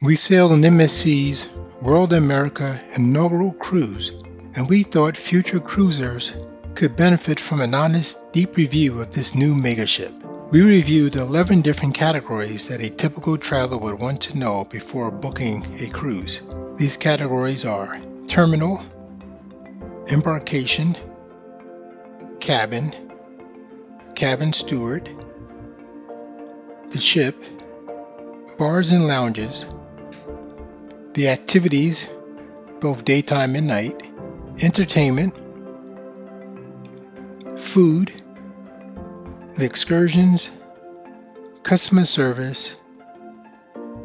We sailed on MSC's World America inaugural cruise, and we thought future cruisers could benefit from an honest, deep review of this new megaship. We reviewed 11 different categories that a typical traveler would want to know before booking a cruise. These categories are terminal, embarkation, cabin, cabin steward, the ship, bars and lounges, the activities, both daytime and night, entertainment, food, the excursions, customer service,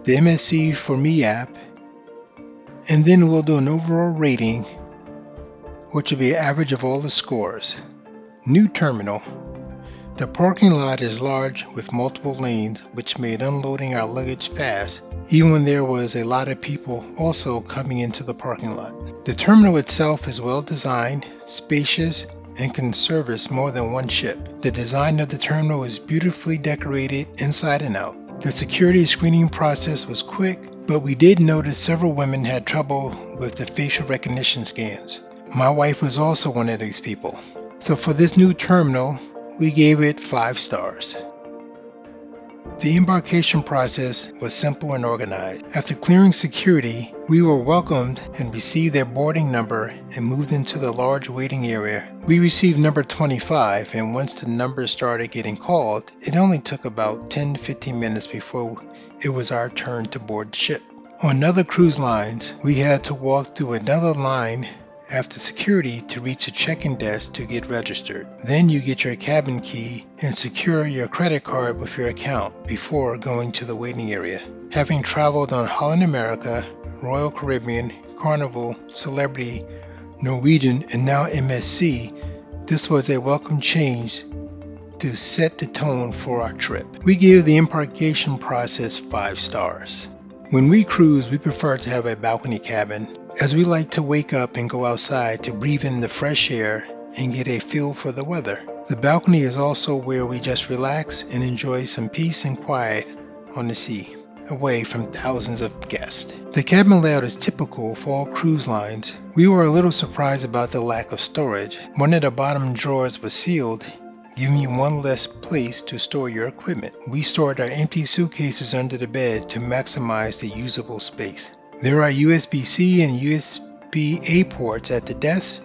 the MSC For Me app, and then we'll do an overall rating, which will be an average of all the scores. New terminal. The parking lot is large with multiple lanes, which made unloading our luggage fast, even when there was a lot of people also coming into the parking lot. The terminal itself is well designed, spacious, and can service more than one ship. The design of the terminal is beautifully decorated inside and out. The security screening process was quick, but we did notice several women had trouble with the facial recognition scans. My wife was also one of these people. So for this new terminal, we gave it 5 stars. The embarkation process was simple and organized. After clearing security, we were welcomed and received their boarding number and moved into the large waiting area. We received number 25, and once the numbers started getting called, it only took about 10 to 15 minutes before it was our turn to board the ship. On other cruise lines, we had to walk through another line after security to reach a check-in desk to get registered. Then you get your cabin key and secure your credit card with your account before going to the waiting area. Having traveled on Holland America, Royal Caribbean, Carnival, Celebrity, Norwegian, and now MSC, this was a welcome change to set the tone for our trip. We gave the embarkation process 5 stars. When we cruise, we prefer to have a balcony cabin, as we like to wake up and go outside to breathe in the fresh air and get a feel for the weather. The balcony is also where we just relax and enjoy some peace and quiet on the sea, away from thousands of guests. The cabin layout is typical for all cruise lines. We were a little surprised about the lack of storage. One of the bottom drawers was sealed, giving you one less place to store your equipment. We stored our empty suitcases under the bed to maximize the usable space. There are USB-C and USB-A ports at the desk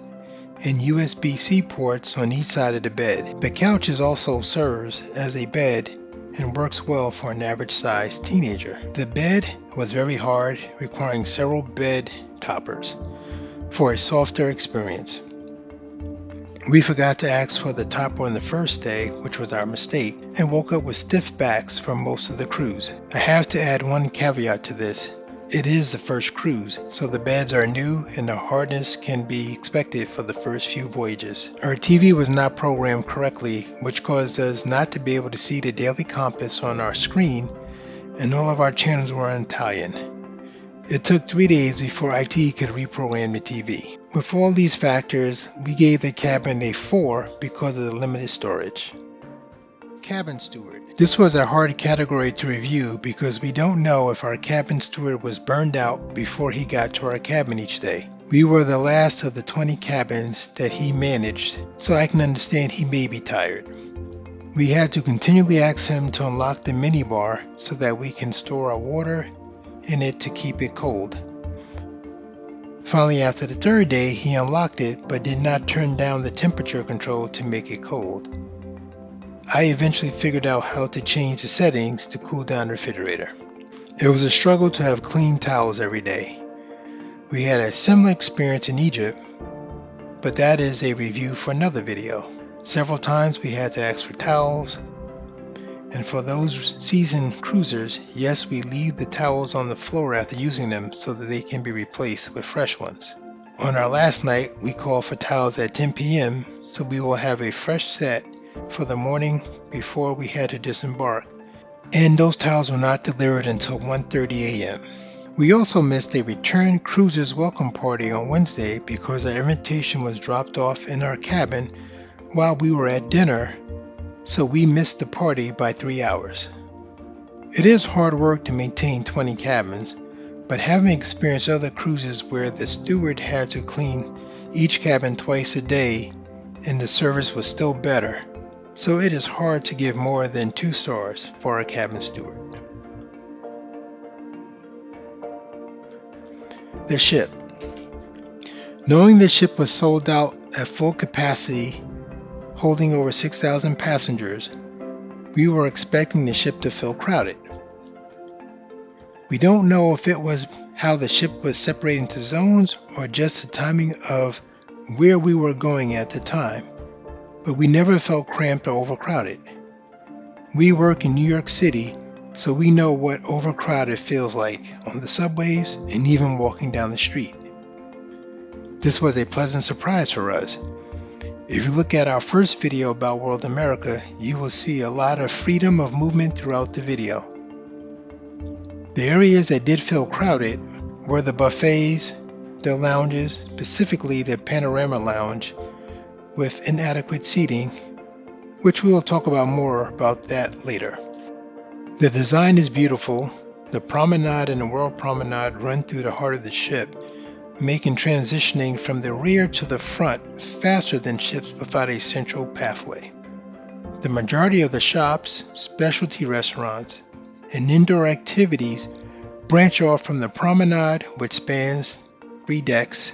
and USB-C ports on each side of the bed. The couch also serves as a bed and works well for an average-sized teenager. The bed was very hard, requiring several bed toppers for a softer experience. We forgot to ask for the topper on the first day, which was our mistake, and woke up with stiff backs for most of the cruise. I have to add one caveat to this. It is the first cruise, so the beds are new and the hardness can be expected for the first few voyages. Our TV was not programmed correctly, which caused us not to be able to see the daily compass on our screen, and all of our channels were in Italian. It took 3 days before IT could reprogram the TV. With all these factors, we gave the cabin a 4 because of the limited storage. Cabin steward. This was a hard category to review because we don't know if our cabin steward was burned out before he got to our cabin each day. We were the last of the 20 cabins that he managed, so I can understand he may be tired. We had to continually ask him to unlock the minibar so that we can store our water in it to keep it cold. Finally, after the 3rd day, he unlocked it but did not turn down the temperature control to make it cold. I eventually figured out how to change the settings to cool down the refrigerator. It was a struggle to have clean towels every day. We had a similar experience in Egypt, but that is a review for another video. Several times we had to ask for towels, and for those seasoned cruisers, yes, we leave the towels on the floor after using them so that they can be replaced with fresh ones. On our last night, we called for towels at 10 p.m. so we will have a fresh set for the morning before we had to disembark, and those towels were not delivered until 1:30 a.m. We also missed a return cruisers welcome party on Wednesday because our invitation was dropped off in our cabin while we were at dinner, so we missed the party by 3 hours. It is hard work to maintain 20 cabins, but having experienced other cruises where the steward had to clean each cabin twice a day and the service was still better, so it is hard to give more than 2 stars for a cabin steward. The ship. Knowing the ship was sold out at full capacity, holding over 6,000 passengers, we were expecting the ship to feel crowded. We don't know if it was how the ship was separated into zones or just the timing of where we were going at the time, but we never felt cramped or overcrowded. We work in New York City, so we know what overcrowded feels like on the subways and even walking down the street. This was a pleasant surprise for us. If you look at our first video about World America, you will see a lot of freedom of movement throughout the video. The areas that did feel crowded were the buffets, the lounges, specifically the panorama lounge, with inadequate seating, which we will talk about more about that later. The design is beautiful. The promenade and the World Promenade run through the heart of the ship, making transitioning from the rear to the front faster than ships without a central pathway. The majority of the shops, specialty restaurants, and indoor activities branch off from the promenade, which spans 3 decks,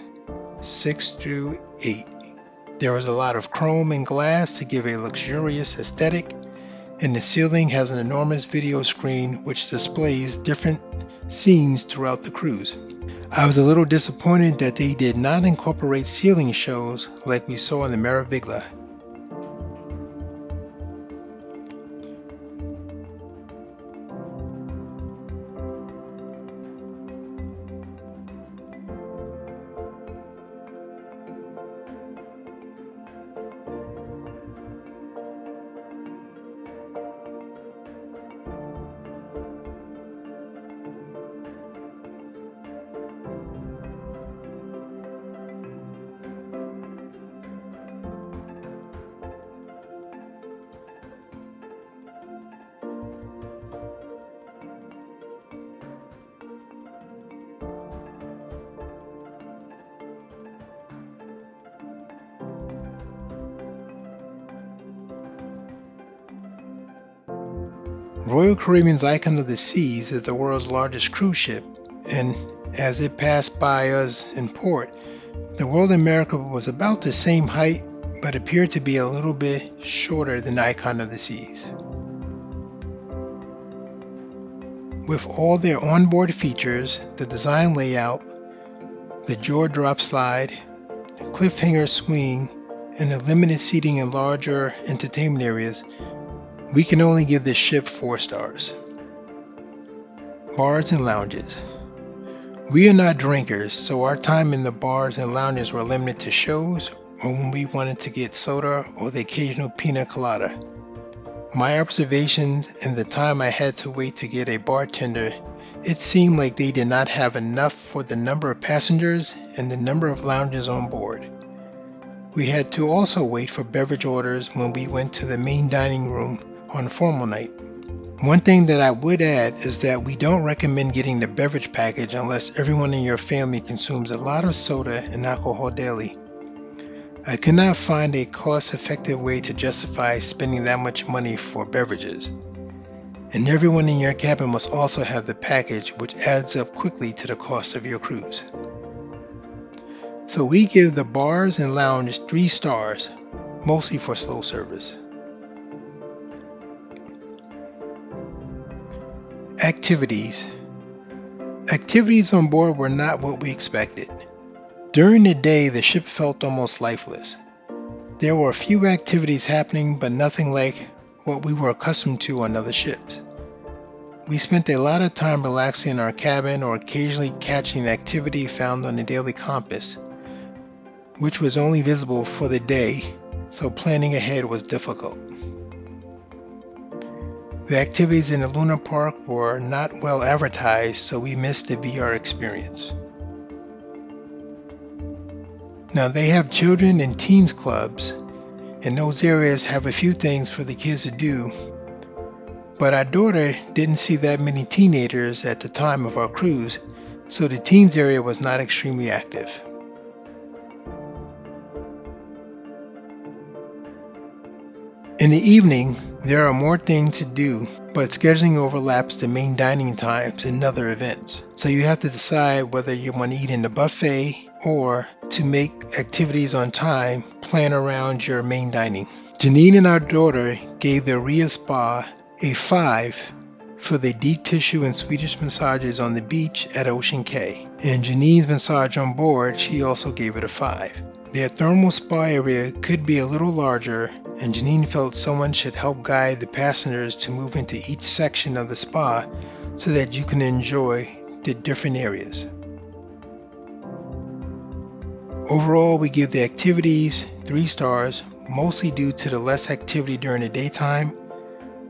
6 through 8. There is a lot of chrome and glass to give a luxurious aesthetic, and the ceiling has an enormous video screen which displays different scenes throughout the cruise. I was a little disappointed that they did not incorporate ceiling shows like we saw in the Meraviglia. Royal Caribbean's Icon of the Seas is the world's largest cruise ship, and as it passed by us in port, the World America was about the same height but appeared to be a little bit shorter than the Icon of the Seas. With all their onboard features, the design layout, the jaw drop slide, the cliffhanger swing, and the limited seating in larger entertainment areas, we can only give this ship 4 stars. Bars and lounges. We are not drinkers, so our time in the bars and lounges were limited to shows or when we wanted to get soda or the occasional pina colada. My observations and the time I had to wait to get a bartender, it seemed like they did not have enough for the number of passengers and the number of lounges on board. We had to also wait for beverage orders when we went to the main dining room on formal night. One thing that I would add is that we don't recommend getting the beverage package unless everyone in your family consumes a lot of soda and alcohol daily. I could not find a cost-effective way to justify spending that much money for beverages. And everyone in your cabin must also have the package, which adds up quickly to the cost of your cruise. So we give the bars and lounge 3 stars, mostly for slow service. Activities. Activities on board were not what we expected. During the day, the ship felt almost lifeless. There were a few activities happening, but nothing like what we were accustomed to on other ships. We spent a lot of time relaxing in our cabin or occasionally catching an activity found on the daily compass, which was only visible for the day, so planning ahead was difficult. The activities in the Luna Park were not well advertised, so we missed the VR experience. Now they have children and teens clubs, and those areas have a few things for the kids to do, but our daughter didn't see that many teenagers at the time of our cruise, so the teens area was not extremely active. In the evening, there are more things to do, but scheduling overlaps the main dining times and other events. So you have to decide whether you want to eat in the buffet or to make activities on time plan around your main dining. Janine and our daughter gave the Ria Spa a 5 for the deep tissue and Swedish massages on the beach at Ocean Cay. And Janine's massage on board, she also gave it a 5. Their thermal spa area could be a little larger, and Janine felt someone should help guide the passengers to move into each section of the spa so that you can enjoy the different areas. Overall, we give the activities 3 stars, mostly due to the less activity during the daytime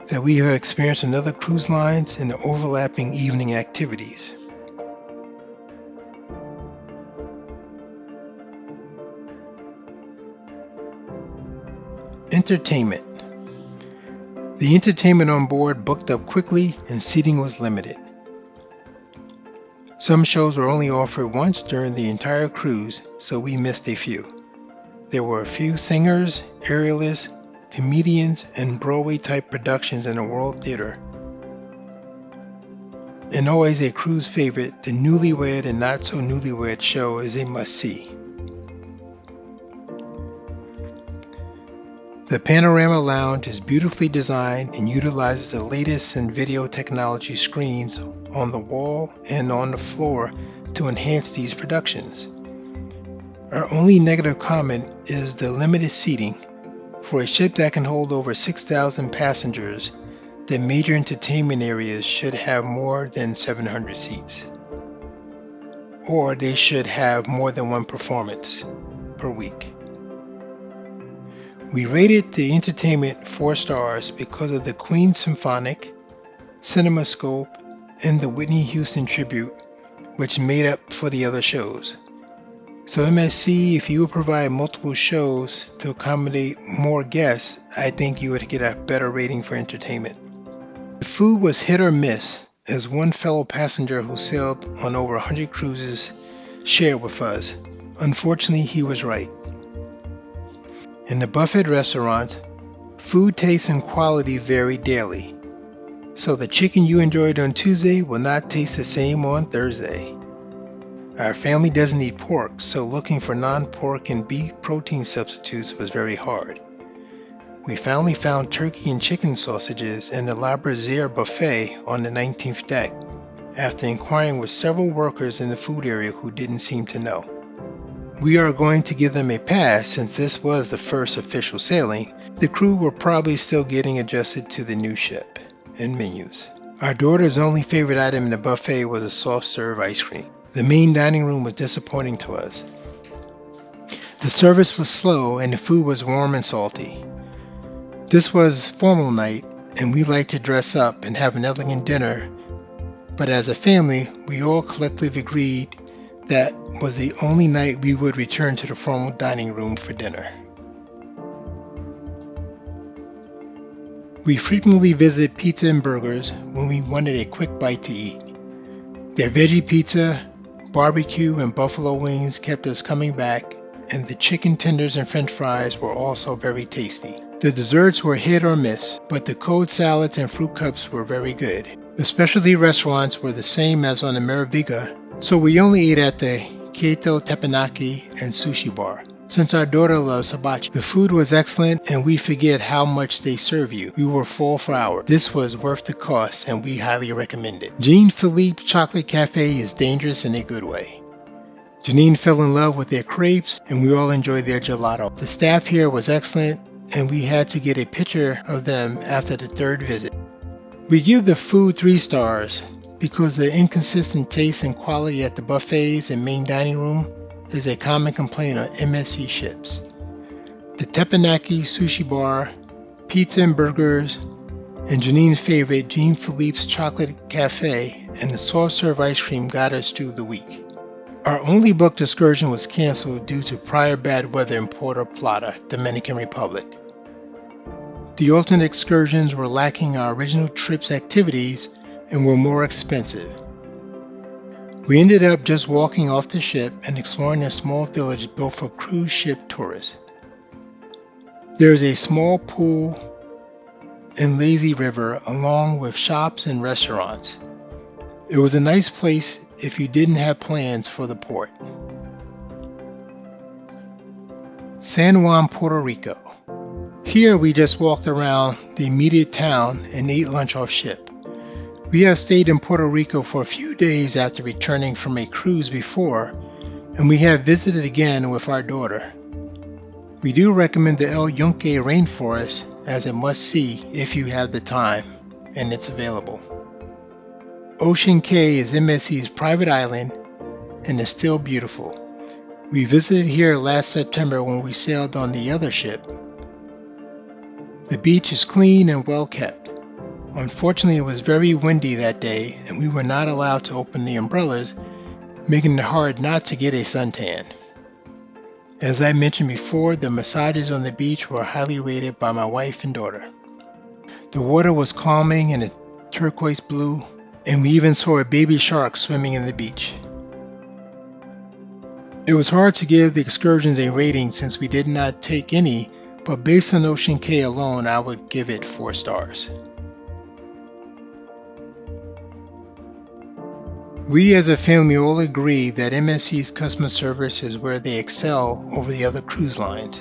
that we have experienced in other cruise lines and the overlapping evening activities. Entertainment. The entertainment on board booked up quickly and seating was limited. Some shows were only offered once during the entire cruise, so we missed a few. There were a few singers, aerialists, comedians, and Broadway-type productions in the World Theater. And always a cruise favorite, the Newlywed and Not So Newlywed show is a must-see. The Panorama Lounge is beautifully designed and utilizes the latest in video technology screens on the wall and on the floor to enhance these productions. Our only negative comment is the limited seating. For a ship that can hold over 6,000 passengers, the major entertainment areas should have more than 700 seats. Or they should have more than one performance per week. We rated the entertainment 4 stars because of the Queen Symphonic, CinemaScope, and the Whitney Houston tribute, which made up for the other shows. So MSC, if you would provide multiple shows to accommodate more guests, I think you would get a better rating for entertainment. The food was hit or miss, as one fellow passenger who sailed on over 100 cruises shared with us. Unfortunately, he was right. In the buffet restaurant, food taste and quality vary daily, so the chicken you enjoyed on Tuesday will not taste the same on Thursday. Our family doesn't eat pork, so looking for non-pork and beef protein substitutes was very hard. We finally found turkey and chicken sausages in the La Brazier buffet on the 19th deck, after inquiring with several workers in the food area who didn't seem to know. We are going to give them a pass since this was the first official sailing. The crew were probably still getting adjusted to the new ship and menus. Our daughter's only favorite item in the buffet was a soft serve ice cream. The main dining room was disappointing to us. The service was slow and the food was warm and salty. This was formal night and we like to dress up and have an elegant dinner, but as a family we all collectively agreed that was the only night we would return to the formal dining room for dinner. We frequently visit Pizza and Burgers when we wanted a quick bite to eat. Their veggie pizza, barbecue, and buffalo wings kept us coming back, and the chicken tenders and french fries were also very tasty. The desserts were hit or miss, but the cold salads and fruit cups were very good. The specialty restaurants were the same as on the Maraviga, so we only ate at the Keito Teppanyaki and Sushi Bar. Since our daughter loves hibachi, the food was excellent and we forget how much they serve you. We were full for hours. This was worth the cost and we highly recommend it. Jean Philippe Chocolate Cafe is dangerous in a good way. Janine fell in love with their crepes and we all enjoyed their gelato. The staff here was excellent and we had to get a picture of them after the 3rd visit. We give the food 3 stars because the inconsistent taste and quality at the buffets and main dining room is a common complaint on MSC ships. The Teppanyaki Sushi Bar, Pizza and Burgers, and Janine's favorite Jean Philippe's Chocolate Cafe and the soft serve ice cream got us through the week. Our only booked excursion was canceled due to prior bad weather in Puerto Plata, Dominican Republic. The alternate excursions were lacking our original trip's activities and were more expensive. We ended up just walking off the ship and exploring a small village built for cruise ship tourists. There is a small pool and lazy river along with shops and restaurants. It was a nice place if you didn't have plans for the port. San Juan, Puerto Rico. Here we just walked around the immediate town and ate lunch off ship. We have stayed in Puerto Rico for a few days after returning from a cruise before, and we have visited again with our daughter. We do recommend the El Yunque rainforest as a must-see if you have the time and it's available. Ocean Cay is MSC's private island and is still beautiful. We visited here last September when we sailed on the other ship. The beach is clean and well kept. Unfortunately, it was very windy that day and we were not allowed to open the umbrellas, making it hard not to get a suntan. As I mentioned before, the massages on the beach were highly rated by my wife and daughter. The water was calming and a turquoise blue, and we even saw a baby shark swimming in the beach. It was hard to give the excursions a rating since we did not take any, but based on Ocean Cay alone, I would give it 4 stars. We as a family all agree that MSC's customer service is where they excel over the other cruise lines.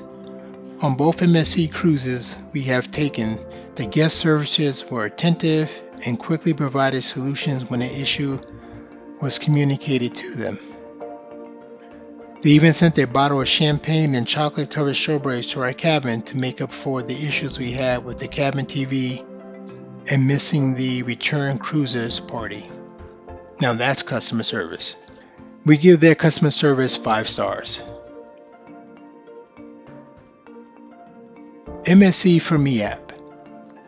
On both MSC cruises we have taken, the guest services were attentive and quickly provided solutions when an issue was communicated to them. They even sent a bottle of champagne and chocolate-covered strawberries to our cabin to make up for the issues we had with the cabin TV and missing the return cruisers party. Now that's customer service. We give their customer service 5 stars. MSC For Me app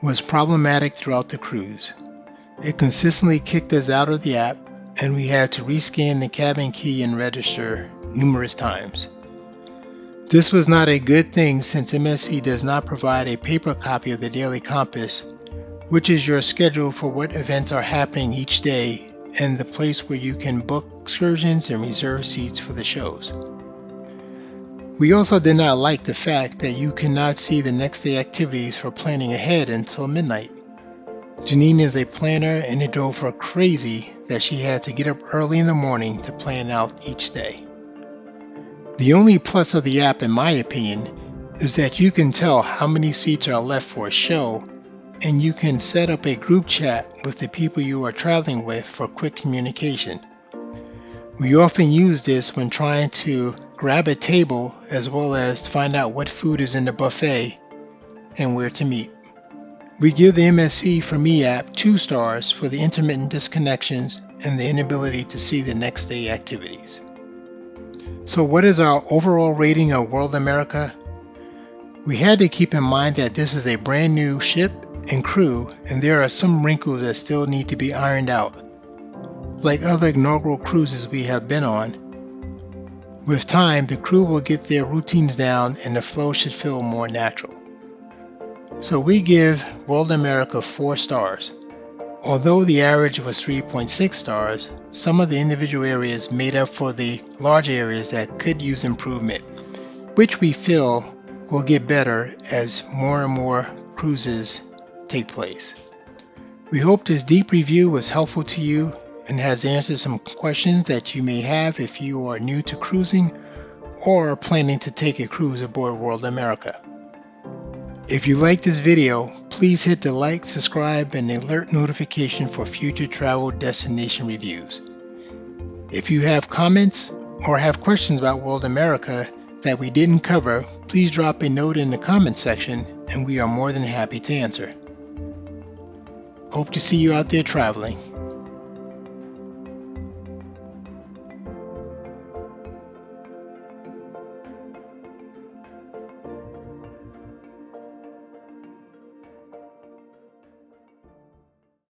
was problematic throughout the cruise. It consistently kicked us out of the app and we had to rescan the cabin key and register numerous times. This was not a good thing since MSC does not provide a paper copy of the Daily Compass, which is your schedule for what events are happening each day and the place where you can book excursions and reserve seats for the shows. We also did not like the fact that you cannot see the next day activities for planning ahead until midnight. Janine is a planner and it drove her crazy that she had to get up early in the morning to plan out each day. The only plus of the app, in my opinion, is that you can tell how many seats are left for a show and you can set up a group chat with the people you are traveling with for quick communication. We often use this when trying to grab a table as well as to find out what food is in the buffet and where to meet. We give the MSC For Me app 2 stars for the intermittent disconnections and the inability to see the next day activities. So what is our overall rating of World America? We had to keep in mind that this is a brand new ship and crew, and there are some wrinkles that still need to be ironed out. Like other inaugural cruises we have been on, with time the crew will get their routines down and the flow should feel more natural. So we give World America 4 stars. Although the average was 3.6 stars, some of the individual areas made up for the large areas that could use improvement, which we feel will get better as more and more cruises take place. We hope this deep review was helpful to you and has answered some questions that you may have if you are new to cruising or are planning to take a cruise aboard World America. If you like this video, please hit the like, subscribe, and alert notification for future travel destination reviews. If you have comments or have questions about World America that we didn't cover, please drop a note in the comment section and we are more than happy to answer. Hope to see you out there traveling.